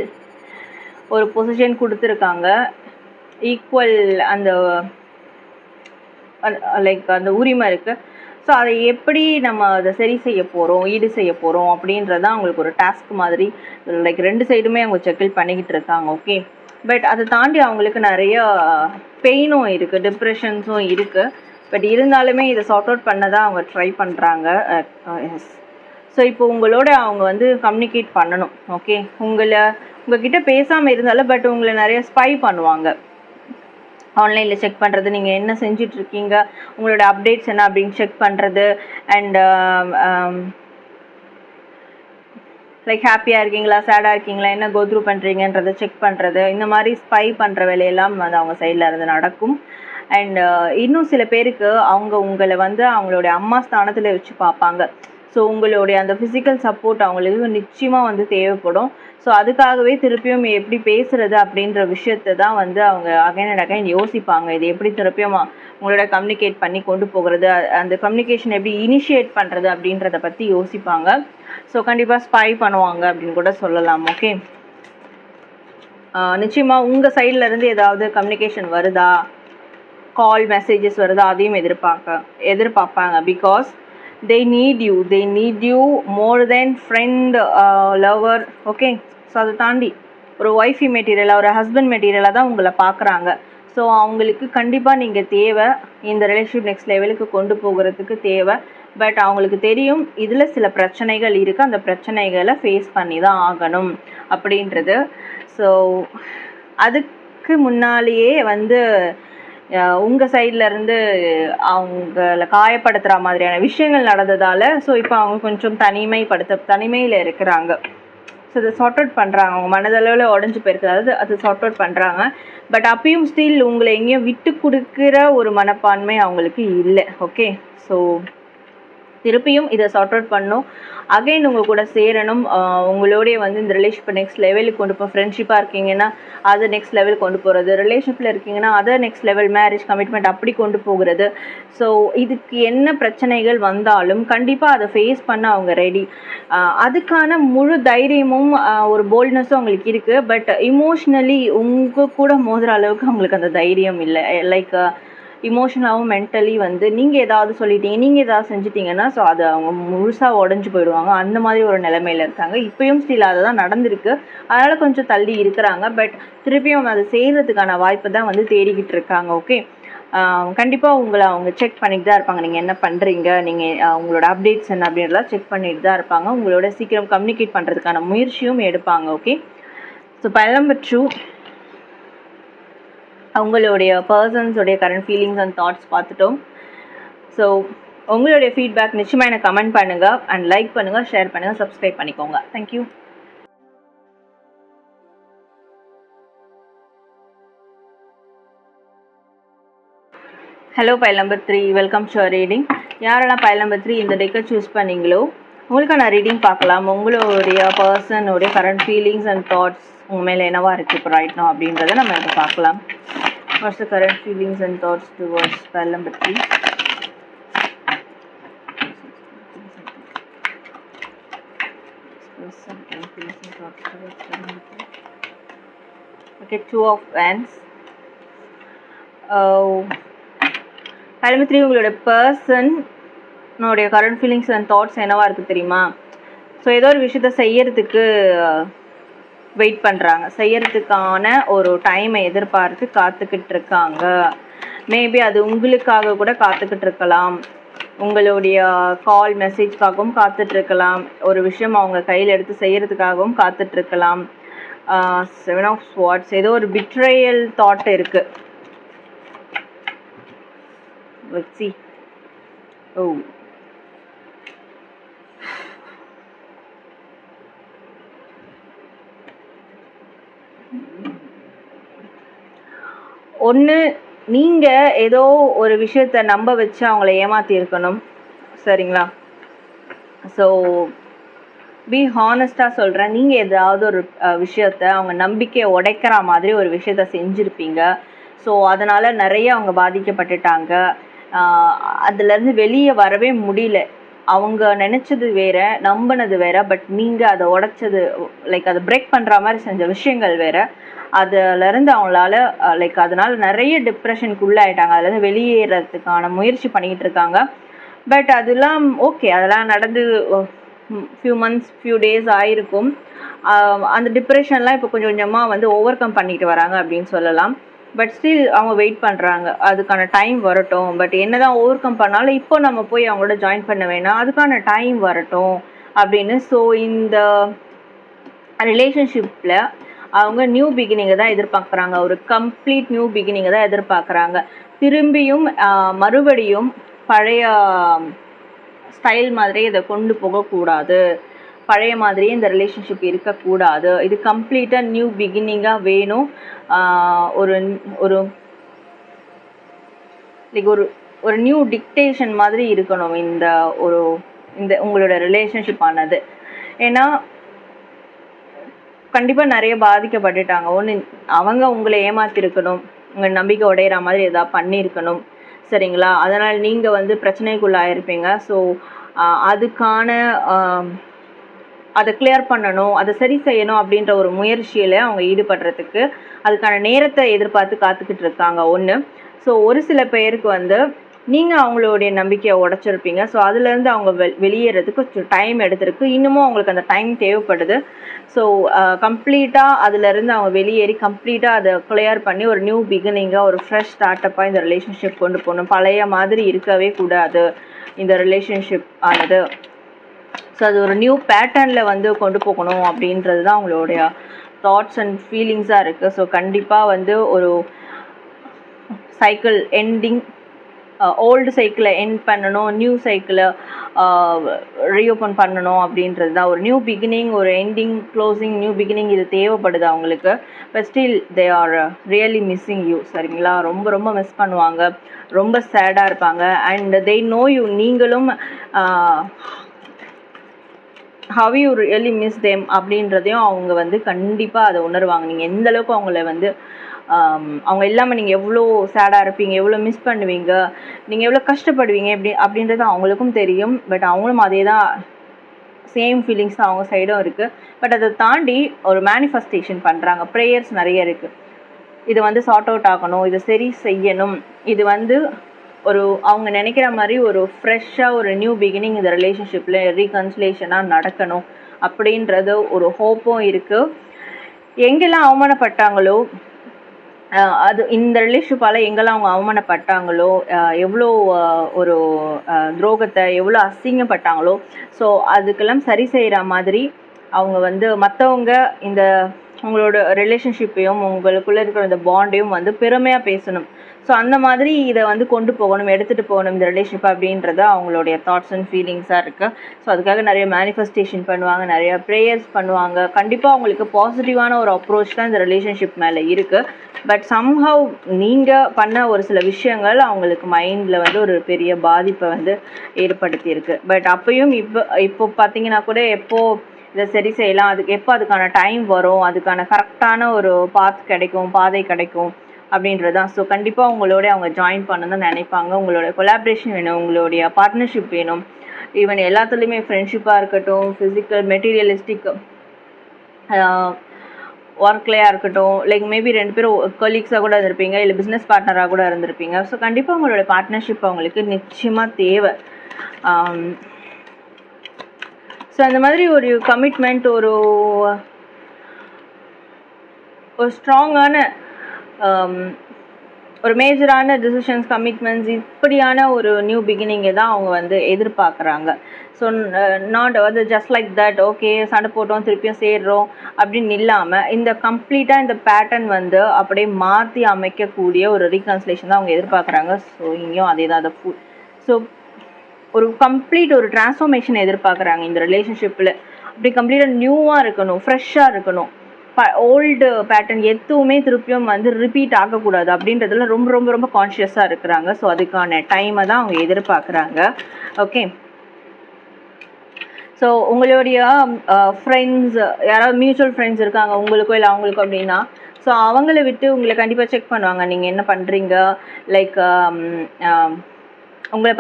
ஒரு பொசிஷன் கொடுத்துருக்காங்க, ஈக்குவல் அந்த லைக் அந்த உரிமை இருக்குது. ஸோ அதை எப்படி நம்ம அதை சரி செய்ய போகிறோம், ஈடு செய்ய போகிறோம் அப்படின்றதான் அவங்களுக்கு ஒரு டாஸ்க் மாதிரி லைக் ரெண்டு சைடுமே அவங்க செக்கிள் பண்ணிக்கிட்டு இருக்காங்க. ஓகே. பட் அதை தாண்டி அவங்களுக்கு நிறைய பெயினும் இருக்குது, டிப்ரெஷன்ஸும் இருக்குது. பட் இருந்தாலுமே இதை சார்ட் அவுட் பண்ண தான் அவங்க ட்ரை பண்ணுறாங்க. எஸ். ஸோ இப்போ உங்களோட அவங்க வந்து கம்யூனிகேட் பண்ணணும். ஓகே. உங்ககிட்ட பேசாமல் இருந்தாலும் பட் உங்களை நிறைய ஸ்பை பண்ணுவாங்க, ஆன்லைனில் செக் பண்ணுறது, நீங்கள் என்ன செஞ்சிட்ருக்கீங்க, உங்களோட அப்டேட்ஸ் என்ன அப்படின்னு செக் பண்ணுறது. அண்ட் லைக் ஹாப்பியாக இருக்கீங்களா, சேடாக இருக்கீங்களா, என்ன கோத்ரூ பண்ணுறீங்கன்றதை செக் பண்ணுறது, இந்த மாதிரி ஸ்பை பண்ணுற வேலையெல்லாம் வந்து அவங்க சைடில் இருந்து நடக்கும். அண்ட் இன்னும் சில பேருக்கு அவங்க உங்களை வந்து அவங்களுடைய அம்மா ஸ்தானத்தில் வச்சு பார்ப்பாங்க. ஸோ உங்களுடைய அந்த ஃபிசிக்கல் சப்போர்ட் அவங்களுக்கு நிச்சயமாக வந்து தேவைப்படும். ஸோ அதுக்காகவே திருப்பியும் எப்படி பேசுகிறது அப்படின்ற விஷயத்தை தான் வந்து அவங்க அகைன் அண்ட் அகைன் யோசிப்பாங்க. இது எப்படி திருப்பியும் உங்களோட கம்யூனிகேட் பண்ணி கொண்டு போகிறது, அந்த கம்யூனிகேஷன் எப்படி இனிஷியேட் பண்ணுறது அப்படின்றத பற்றி யோசிப்பாங்க. ஸோ கண்டிப்பாக ஸ்பை பண்ணுவாங்க அப்படின்னு கூட சொல்லலாம். ஓகே. நிச்சயமாக உங்கள் சைட்லேருந்து ஏதாவது கம்யூனிகேஷன் வருதா, கால் மெசேஜஸ் வருது அதையும் எதிர்பார்ப்பாங்க. Because they need you more than friend, lover. Okay, so அதை தாண்டி ஒரு ஒய்ஃபி மெட்டீரியலாக, ஒரு ஹஸ்பண்ட் மெட்டீரியலாக தான் உங்களை பார்க்குறாங்க. ஸோ அவங்களுக்கு கண்டிப்பாக நீங்கள் தேவை, இந்த ரிலேஷன்ஷிப் நெக்ஸ்ட் லெவலுக்கு கொண்டு போகிறதுக்கு தேவை. பட் அவங்களுக்கு தெரியும் இதில் சில பிரச்சனைகள் இருக்குது, அந்த பிரச்சனைகளை ஃபேஸ் பண்ணி தான் ஆகணும் அப்படின்றது. ஸோ அதுக்கு முன்னாலேயே வந்து உங்கள் சைட்லேருந்து அவங்கள காயப்படுத்துகிற மாதிரியான விஷயங்கள் நடந்ததால் ஸோ இப்போ அவங்க கொஞ்சம் தனிமையில் இருக்கிறாங்க. ஸோ அதை சார்ட் அவுட் பண்ணுறாங்க. அவங்க மனதளவில் உடஞ்சி போயிருக்கிறது அது சார்ட் அவுட் பண்ணுறாங்க. பட் அப்பயும் ஸ்டில் உங்களை எங்கேயும் விட்டு கொடுக்குற ஒரு மனப்பான்மை அவங்களுக்கு இல்லை. ஓகே, ஸோ திருப்பியும் இதை சார்ட் அவுட் பண்ணணும். அகைன் உங்கள் கூட சேரணும். உங்களோடைய வந்து இந்த ரிலேஷன்ஷிப்பை நெக்ஸ்ட் லெவலுக்கு கொண்டு போய், ஃப்ரெண்ட்ஷிப்பாக இருக்கீங்கன்னா அதை நெக்ஸ்ட் லெவல் கொண்டு போகிறது, ரிலேஷன்ஷிப்பில் இருக்கீங்கன்னா அதை நெக்ஸ்ட் லெவல் மேரேஜ் கமிட்மெண்ட் அப்படி கொண்டு போகிறது. ஸோ இதுக்கு என்ன பிரச்சனைகள் வந்தாலும் கண்டிப்பாக அதை ஃபேஸ் பண்ண அவங்க ரெடி. அதுக்கான முழு தைரியமும் ஒரு போல்ட்னஸும் அவங்களுக்கு இருக்குது. பட் இமோஷ்னலி உங்கள் கூட மோதுகிற அளவுக்கு அவங்களுக்கு அந்த தைரியம் இல்லை. லைக் இமோஷனலாகவும் மென்டலி வந்து நீங்கள் ஏதாவது சொல்லிட்டீங்க, நீங்கள் ஏதாவது செஞ்சிட்டிங்கன்னா ஸோ அது அவங்க முழுசாக உடஞ்சி போயிடுவாங்க. அந்த மாதிரி ஒரு நிலைமையில் இருக்காங்க. இப்போயும் ஸ்டில் அதை தான் நடந்திருக்கு. அதனால் கொஞ்சம் தள்ளி இருக்கிறாங்க. பட் திருப்பியும் அதை செய்கிறதுக்கான வாய்ப்பு தான் வந்து தேடிக்கிட்டு இருக்காங்க. ஓகே, கண்டிப்பாக உங்களை அவங்க செக் பண்ணிட்டு தான் இருப்பாங்க. நீங்கள் என்ன பண்ணுறீங்க, நீங்கள் உங்களோட அப்டேட்ஸ் என்ன அப்படின்றலாம் செக் பண்ணிட்டு தான் இருப்பாங்க. உங்களோட சீக்கிரம் கம்யூனிகேட் பண்ணுறதுக்கான முயற்சியும் எடுப்பாங்க. ஓகே, ஸோ நம்பர் 2 அவங்களுடைய பர்சன்ஸோடைய கரண்ட் ஃபீலிங்ஸ் அண்ட் தாட்ஸ் பார்த்துட்டோம். ஸோ உங்களுடைய ஃபீட்பேக் நிச்சயமாக எனக்கு கமெண்ட் பண்ணுங்கள் அண்ட் லைக் பண்ணுங்கள், ஷேர் பண்ணுங்கள், சப்ஸ்கிரைப் பண்ணிக்கோங்க. Thank you. Hello, pile number 3, welcome to reading. யாரெல்லாம் பைல் நம்பர் 3 இந்த டெக்கை சூஸ் பண்ணிங்களோ உங்களுக்கான ரீடிங் பார்க்கலாம். உங்களுடைய பர்சனுடைய கரண்ட் ஃபீலிங்ஸ் அண்ட் தாட்ஸ் உங்கள் மேலே என்னவா இருக்குது இப்போ ரைட் நோ அப்படின்றத நம்ம இப்போ பார்க்கலாம். What's the current feelings and thoughts towards pile number 3? Okay, 2 of Wands. Pile number 3 உங்களோட பர்சன் உங்களுடைய கரண்ட் ஃபீலிங்ஸ் அண்ட் தாட்ஸ் என்னவா இருக்குது தெரியுமா? ஸோ ஏதோ ஒரு விஷயத்த செய்யறதுக்கு வெயிட் பண்ணுறாங்க, செய்யறதுக்கான ஒரு டைமை எதிர்பார்த்து காத்துக்கிட்டு இருக்காங்க. மேபி அது உங்களுக்காக கூட காத்துக்கிட்டு இருக்கலாம், உங்களுடைய கால் மெசேஜ்க்காகவும் காத்துட்ருக்கலாம், ஒரு விஷயம் அவங்க கையில் எடுத்து செய்கிறதுக்காகவும் காத்துட்ருக்கலாம். 7 of Swords, ஏதோ ஒரு பிட்ரேயல் தாட் இருக்குது. Let's see. Oh, ஒன்று நீங்கள் ஏதோ ஒரு விஷயத்தை நம்ப வச்சு அவங்கள ஏமாற்றிருக்கணும். சரிங்களா? ஸோ பி ஹானஸ்டாக சொல்கிறேன், நீங்கள் ஏதாவது ஒரு விஷயத்தை அவங்க நம்பிக்கையை உடைக்கிற மாதிரி ஒரு விஷயத்த செஞ்சுருப்பீங்க. ஸோ அதனால் நிறைய அவங்க பாதிக்கப்பட்டுட்டாங்க. அதுலேருந்து வெளியே வரவே முடியல. அவங்க நினச்சது வேறு, நம்பினது வேறு, பட் நீங்கள் அதை உடைச்சது, லைக் அதை பிரேக் பண்ணுற மாதிரி செஞ்ச விஷயங்கள் வேறு. அதிலேருந்து அவங்களால லைக் அதனால் நிறைய டிப்ரெஷனுக்குள்ளே ஆகிட்டாங்க. அதுலேருந்து வெளியேறதுக்கான முயற்சி பண்ணிக்கிட்டு இருக்காங்க. பட் அதெல்லாம் ஓகே, அதெல்லாம் நடந்து ஃபியூ மந்த்ஸ் ஃபியூ டேஸ் ஆகிருக்கும். அந்த டிப்ரெஷன்லாம் இப்போ கொஞ்சம் கொஞ்சமாக வந்து ஓவர் கம் பண்ணிட்டு வராங்க அப்படின்னு சொல்லலாம். பட் ஸ்டில் அவங்க வெயிட் பண்ணுறாங்க, அதுக்கான டைம் வரட்டும். பட் என்ன தான் ஓவர் கம் பண்ணாலும் இப்போ நம்ம போய் அவங்களோட ஜாயின் பண்ண வேணாம், அதுக்கான டைம் வரட்டும் அப்படின்னு. ஸோ இந்த ரிலேஷன்ஷிப்பில் அவங்க நியூ பிகினிங்கை தான் எதிர்பார்க்குறாங்க, ஒரு கம்ப்ளீட் நியூ பிகினிங்கை தான் எதிர்பார்க்குறாங்க. திரும்பியும் மறுபடியும் பழைய ஸ்டைல் மாதிரி இதை கொண்டு போகக்கூடாது, பழைய மாதிரியே இந்த ரிலேஷன்ஷிப் இருக்கக்கூடாது. இது கம்ப்ளீட்டாக நியூ பிகினிங்காக வேணும். ஒரு ஒரு லைக் ஒரு ஒரு நியூ டிக்டேஷன் மாதிரி இருக்கணும் இந்த உங்களோட ரிலேஷன்ஷிப் ஆனது. ஏன்னா கண்டிப்பாக நிறைய பாதிக்கப்பட்டுட்டாங்க. ஒன்று அவங்க உங்களை ஏமாற்றிருக்கணும், உங்கள் நம்பிக்கை உடையிற மாதிரி எதாவது பண்ணியிருக்கணும். சரிங்களா? அதனால் நீங்கள் வந்து பிரச்சனைக்குள்ளாயிருப்பீங்க. ஸோ அதுக்கான அதை கிளியர் பண்ணணும், அதை சரி செய்யணும் அப்படின்ற ஒரு முயற்சியில் அவங்க ஈடுபடுறதுக்கு அதுக்கான நேரத்தை எதிர்பார்த்து காத்துக்கிட்டு இருக்காங்க ஒன்று. ஸோ ஒரு சில பேருக்கு வந்து நீங்கள் அவங்களுடைய நம்பிக்கையை உடச்சிருப்பீங்க. ஸோ அதுலேருந்து அவங்க வெளியேறதுக்கு டைம் எடுத்திருக்கு. இன்னமும் அவங்களுக்கு அந்த டைம் தேவைப்படுது. ஸோ கம்ப்ளீட்டாக அதுலேருந்து அவங்க வெளியேறி கம்ப்ளீட்டாக அதை கிளியர் பண்ணி ஒரு நியூ பிகினிங்காக ஒரு ஃப்ரெஷ் ஸ்டார்ட்டப்பாக இந்த ரிலேஷன்ஷிப் கொண்டு போகணும். பழைய மாதிரி இருக்கவே கூடாது இந்த ரிலேஷன்ஷிப் ஆனது. ஸோ அது ஒரு நியூ பேட்டர்னில் வந்து கொண்டு போகணும் அப்படின்றது தான் அவங்களுடைய தாட்ஸ் அண்ட் ஃபீலிங்ஸாக இருக்குது. ஸோ கண்டிப்பாக வந்து ஒரு சைக்கிள் எண்டிங், ஓல்டு சைக்கிளை எண்ட் பண்ணணும், நியூ சைக்கிளை ரீஓப்பன் பண்ணணும் அப்படின்றது தான். ஒரு நியூ பிகினிங், ஒரு எண்டிங், க்ளோசிங், நியூ பிகினிங் இது தேவைப்படுது அவங்களுக்கு. But still they are really missing you. சரிங்களா? ரொம்ப ரொம்ப மிஸ் பண்ணுவாங்க, ரொம்ப சேடாக இருப்பாங்க. And they know you. நீங்களும் how you really miss them அப்படின்றதையும் அவங்க வந்து கண்டிப்பாக அதை உணர்வாங்க. நீங்கள் எந்த அளவுக்கு அவங்கள வந்து அவங்க இல்லாமல் நீங்கள் எவ்வளோ சேடாக இருப்பீங்க, எவ்வளோ மிஸ் பண்ணுவீங்க, நீங்கள் எவ்வளோ கஷ்டப்படுவீங்க அப்படின்றது அவங்களுக்கும் தெரியும். பட் அவங்களும் அதே தான், சேம் ஃபீலிங்ஸ் தான் அவங்க சைடும் இருக்குது. பட் அதை தாண்டி ஒரு மேனிஃபெஸ்டேஷன் பண்ணுறாங்க. ப்ரேயர்ஸ் நிறைய இருக்குது. இது வந்து சார்ட் அவுட் ஆகணும், இதை சரி செய்யணும், இது வந்து ஒரு அவங்க நினைக்கிற மாதிரி ஒரு ஃப்ரெஷ்ஷாக ஒரு நியூ பிகினிங் இந்த ரிலேஷன்ஷிப்பில் ரீகன்சிலேஷனாக நடக்கணும் அப்படின்றது ஒரு ஹோப்பும் இருக்குது. எங்கெல்லாம் அவமானப்பட்டாங்களோ, அது இந்த ரிலேஷன்ஷிப்பால் எங்கெல்லாம் அவங்க அவமானப்பட்டாங்களோ, எவ்வளோ ஒரு துரோகத்தை, எவ்வளோ அசிங்கப்பட்டாங்களோ, ஸோ அதுக்கெல்லாம் சரி செய்கிற மாதிரி அவங்க வந்து மற்றவங்க இந்த உங்களோட ரிலேஷன்ஷிப்பையும் உங்களுக்குள்ளே இருக்கிற இந்த பாண்டையும் வந்து பெருமையாக பேசணும். ஸோ அந்த மாதிரி இதை வந்து கொண்டு போகணும், எடுத்துகிட்டு போகணும் இந்த ரிலேஷன்ஷிப் அப்படின்றது அவங்களுடைய தாட்ஸ் அண்ட் ஃபீலிங்ஸாக இருக்குது. ஸோ அதுக்காக நிறைய மேனிஃபெஸ்டேஷன் பண்ணுவாங்க, நிறைய ப்ரேயர்ஸ் பண்ணுவாங்க. கண்டிப்பாக அவங்களுக்கு பாசிட்டிவான ஒரு அப்ரோச் தான் இந்த ரிலேஷன்ஷிப் மேலே இருக்குது. பட் சம்ஹவ் நீங்கள் பண்ண ஒரு சில விஷயங்கள் அவங்களுக்கு மைண்டில் வந்து ஒரு பெரிய பாதிப்பை வந்து ஏற்படுத்தியிருக்கு. பட் அப்பையும் இப்போ பார்த்தீங்கன்னா கூட எப்போது இதை சரி செய்யலாம், எப்போ அதுக்கான டைம் வரும், அதுக்கான கரெக்டான ஒரு பாதை கிடைக்கும் அப்படின்றது தான். ஸோ கண்டிப்பாக உங்களோட அவங்க ஜாயின் பண்ணணும்னு நினைப்பாங்க. உங்களோட கொலாபரேஷன் வேணும், உங்களுடைய பார்ட்னர்ஷிப் வேணும். ஈவன் எல்லாத்துலேயுமே ஃப்ரெண்ட்ஷிப்பாக இருக்கட்டும், ஃபிசிக்கல், மெட்டீரியலிஸ்டிக் ஒர்க்லையாக இருக்கட்டும், லைக் மேபி 2 பேரும் கொலீக்ஸாக கூட இருந்திருப்பீங்க, இல்லை பிஸ்னஸ் பார்ட்னராக கூட இருந்திருப்பீங்க. ஸோ கண்டிப்பாக உங்களோட பார்ட்னர்ஷிப் அவங்களுக்கு நிச்சயமாக தேவை. ஸோ அந்த மாதிரி ஒரு கமிட்மெண்ட், ஒரு ஸ்ட்ராங்கான ஒரு மேஜரான டிசிஷன்ஸ், கமிட்மெண்ட்ஸ், இப்படியான ஒரு நியூ பிகினிங்கை தான் அவங்க வந்து எதிர்பார்க்குறாங்க. ஸோ நாட் வந்து ஜஸ்ட் லைக் தட், ஓகே சண்டை போட்டோம் திருப்பியும் சேர்றோம் அப்படின்னு இல்லாமல் இந்த கம்ப்ளீட்டாக இந்த பேட்டர்ன் வந்து அப்படியே மாற்றி அமைக்கக்கூடிய ஒரு ரீகன்சிலேஷன் தான் அவங்க எதிர்பார்க்குறாங்க. ஸோ இங்கேயும் அதே தான். ஸோ ஒரு கம்ப்ளீட் ஒரு டிரான்ஸ்ஃபார்மேஷன் எதிர்பார்க்குறாங்க இந்த ரிலேஷன்ஷிப்பில். அப்படி கம்ப்ளீட்டாக நியூவாக இருக்கணும், ஃப்ரெஷ்ஷாக இருக்கணும். ஓல்டு பேட்டர்ன் எதுவுமே திருப்பியும் வந்து ரிப்பீட் ஆகக்கூடாது அப்படின்றதுல ரொம்ப ரொம்ப ரொம்ப கான்ஷியஸாக இருக்கிறாங்க. ஸோ அதுக்கான டைமை தான் அவங்க எதிர்பார்க்குறாங்க. ஓகே, ஸோ உங்களுடைய ஃப்ரெண்ட்ஸ், யாராவது மியூச்சுவல் ஃப்ரெண்ட்ஸ் இருக்காங்க உங்களுக்கோ இல்லை அவங்களுக்கோ அப்படின்னா, ஸோ அவங்கள விட்டு உங்களை கண்டிப்பாக செக் பண்ணுவாங்க, நீங்கள் என்ன பண்ணுறீங்க, லைக் உங்களை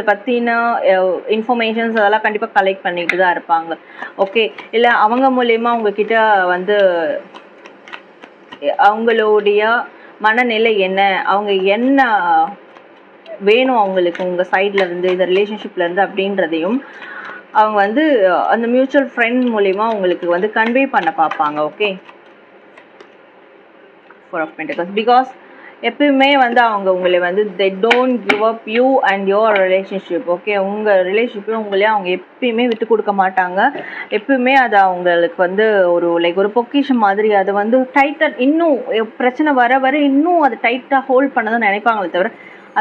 பற்றின இன்ஃபர்மேஷன்ஸ் அதெல்லாம் கண்டிப்பாக கலெக்ட் பண்ணிட்டு தான் இருப்பாங்க. ஓகே, இல்லை அவங்க மூலயமா உங்ககிட்ட வந்து அவங்களுடைய மனநிலை என்ன, அவங்க என்ன வேணும் அவங்களுக்கு உங்கள் சைடில் இருந்து, இந்த ரிலேஷன்ஷிப்லேருந்து அப்படின்றதையும் அவங்க வந்து அந்த மியூச்சுவல் ஃப்ரெண்ட் மூலயமா உங்களுக்கு வந்து கன்வே பண்ண பார்ப்பாங்க. ஓகே, 4 of Pentacles, பிகாஸ் எப்பயுமே வந்து அவங்க உங்களை வந்து they don't give up you and your relationship. Okay, உங்கள் ரிலேஷன்ஷிப்பையும் உங்களே அவங்க எப்பயுமே விட்டு கொடுக்க மாட்டாங்க. எப்பயுமே அதை அவங்களுக்கு வந்து ஒரு பொக்கிஷம் மாதிரி அதை வந்து டைட்டாக, இன்னும் பிரச்சனை வர வர இன்னும் அதை டைட்டாக ஹோல்ட் பண்ணதான் நினைப்பாங்களே தவிர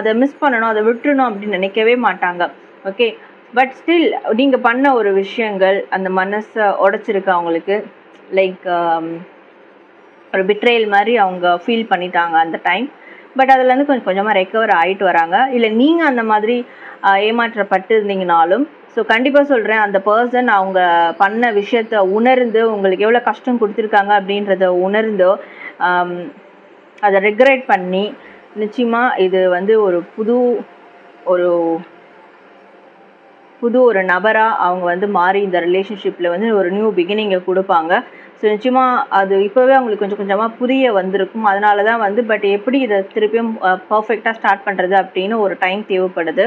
அதை மிஸ் பண்ணணும், அதை விட்டுறணும் அப்படின்னு நினைக்கவே மாட்டாங்க. ஓகே, பட் ஸ்டில் நீங்கள் பண்ண ஒரு விஷயங்கள் அந்த மனசை உடைச்சிருக்கு அவங்களுக்கு. லைக் ஒரு பிட்ரேல் மாதிரி அவங்க ஃபீல் பண்ணிட்டாங்க அந்த டைம். பட் அதுலேருந்து கொஞ்சம் கொஞ்சமாக ரெக்கவர் ஆகிட்டு வராங்க. இல்லை நீங்கள் அந்த மாதிரி ஏமாற்றப்பட்டு இருந்தீங்கனாலும், ஸோ கண்டிப்பாக சொல்கிறேன், அந்த பர்சன் அவங்க பண்ண விஷயத்தை உணர்ந்து உங்களுக்கு எவ்வளோ கஷ்டம் கொடுத்துருக்காங்க அப்படின்றத உணர்ந்து அதை ரெக்ரெட் பண்ணி நிச்சயமாக இது வந்து ஒரு புது நபராக அவங்க வந்து மாறி இந்த ரிலேஷன்ஷிப்பில் வந்து ஒரு நியூ பிகினிங்கை கொடுப்பாங்க. ஸோ நிச்சயமாக அது இப்போவே அவங்களுக்கு கொஞ்சம் கொஞ்சமாக புரிய வந்திருக்கும். அதனால தான் வந்து பட் எப்படி இதை திருப்பியும் பர்ஃபெக்டாக ஸ்டார்ட் பண்ணுறது அப்படின்னு ஒரு டைம் தேவைப்படுது.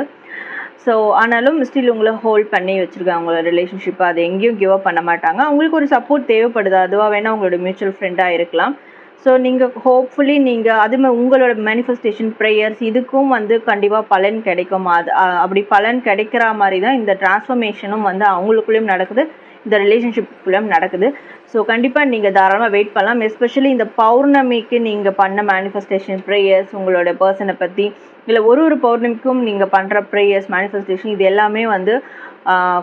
ஸோ ஆனாலும் ஸ்டில் உங்களை ஹோல்ட் பண்ணி வச்சுருக்காங்க உங்களோட ரிலேஷன்ஷிப்பை. அது எங்கேயும் கிவ் அப் பண்ண மாட்டாங்க. அவங்களுக்கு ஒரு சப்போர்ட் தேவைப்படுது. அதுவாக வேணால் உங்களோட மியூச்சுவல் ஃப்ரெண்டாக இருக்கலாம். ஸோ நீங்கள் ஹோப்ஃபுல்லி நீங்கள் அதுமாதிரி உங்களோட மேனிஃபெஸ்டேஷன் ப்ரேயர்ஸ் இதுக்கும் வந்து கண்டிப்பாக பலன் கிடைக்கும். அது அப்படி பலன் கிடைக்கிற மாதிரி தான் இந்த டிரான்ஸ்ஃபர்மேஷனும் வந்து அவங்களுக்குள்ளேயும் நடக்குது, இந்த ரிலேஷன்ஷிப்புக்குள்ளேயும் நடக்குது. ஸோ கண்டிப்பாக நீங்கள் தாராளமாக வெயிட் பண்ணலாம். எஸ்பெஷலி இந்த பௌர்ணமிக்கு நீங்கள் பண்ண மேனிஃபெஸ்டேஷன் ப்ரேயர்ஸ், உங்களோட பர்சனை பற்றி இல்லை ஒரு பௌர்ணமிக்கும் நீங்கள் பண்ணுற ப்ரேயர்ஸ் மேனிஃபெஸ்டேஷன் இது எல்லாமே வந்து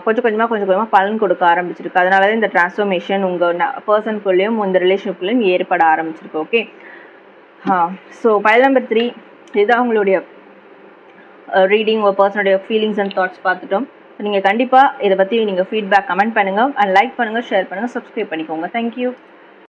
கொஞ்சம் கொஞ்சமாக பலன் கொடுக்க ஆரம்பிச்சிருக்கு. அதனால தான் இந்த டிரான்ஸ்ஃபர்மேஷன் உங்கள் பர்சனுக்குள்ளேயும் இந்த ரிலேஷனுக்குள்ளேயும் ஏற்பட ஆரம்பிச்சிருக்கு. ஓகே, ஸோ பைல் நம்பர் 3 இதுதான் உங்களுடைய ரீடிங். உங்கள் பர்சனுடைய ஃபீலிங்ஸ் அண்ட் தாட்ஸ் பார்த்துட்டோம். ஸோ நீங்கள் கண்டிப்பாக இதை பற்றி நீங்கள் ஃபீட்பேக் கமெண்ட் பண்ணுங்கள் அண்ட் லைக் பண்ணுங்கள், ஷேர் பண்ணுங்கள், சப்ஸ்கிரைப் பண்ணிக்கோங்க. தேங்க்யூ.